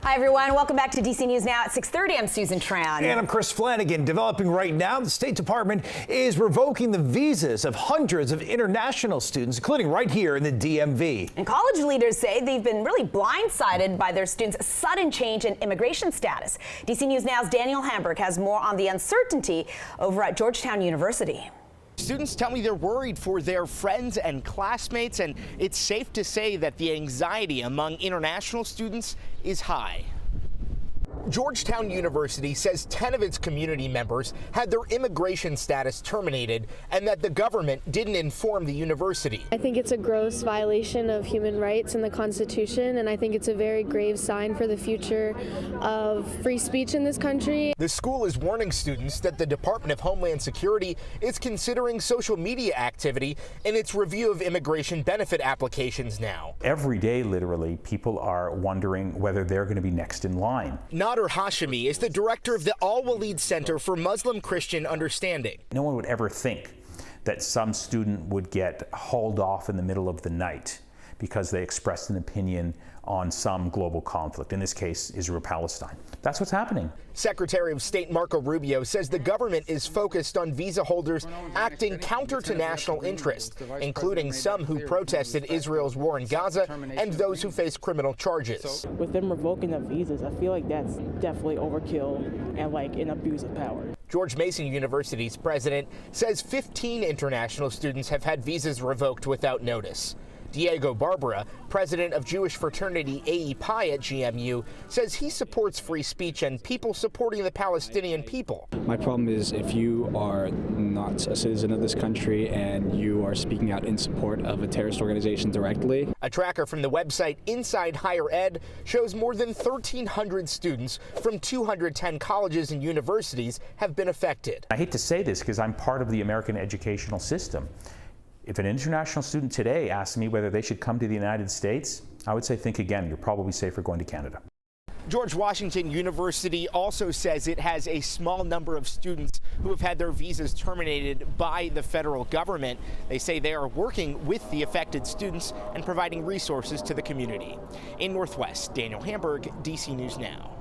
Hi, everyone. Welcome back to DC News Now at 6:30. I'm Susan Tran. And I'm Chris Flanagan. Developing right now, the State Department is revoking the visas of hundreds of international students, including right here in the DMV. And college leaders say they've been really blindsided by their students' sudden change in immigration status. DC News Now's Daniel Hamburg has more on the uncertainty over at Georgetown University. Students tell me they're worried for their friends and classmates, and it's safe to say that the anxiety among international students is high. Georgetown University says 10 of its community members had their immigration status terminated and that the government didn't inform the university. I think it's a gross violation of human rights and the Constitution, and I think it's a very grave sign for the future of free speech in this country. The school is warning students that the Department of Homeland Security is considering social media activity in its review of immigration benefit applications now. Every day, literally, people are wondering whether they're going to be next in line. Nader Hashemi is the director of the Al-Walid Center for Muslim-Christian Understanding. No one would ever think that some student would get hauled off in the middle of the night because they expressed an opinion on some global conflict, in this case, Israel-Palestine. That's what's happening. Secretary of State Marco Rubio says the government is focused on visa holders acting counter to national interest, including some who protested Israel's war in Gaza and those who face criminal charges. With them revoking the visas, I feel like that's definitely overkill and like an abuse of power. George Mason University's president says 15 international students have had visas revoked without notice. Diego Barbara, president of Jewish fraternity AE Pi at GMU, says he supports free speech and people supporting the Palestinian people. My problem is if you are not a citizen of this country and you are speaking out in support of a terrorist organization directly. A tracker from the website Inside Higher Ed shows more than 1,300 students from 210 colleges and universities have been affected. I hate to say this because I'm part of the American educational system. If an international student today asked me whether they should come to the United States, I would say think again. You're probably safer going to Canada. George Washington University also says it has a small number of students who have had their visas terminated by the federal government. They say they are working with the affected students and providing resources to the community. In Northwest, Daniel Hamburg, DC News Now.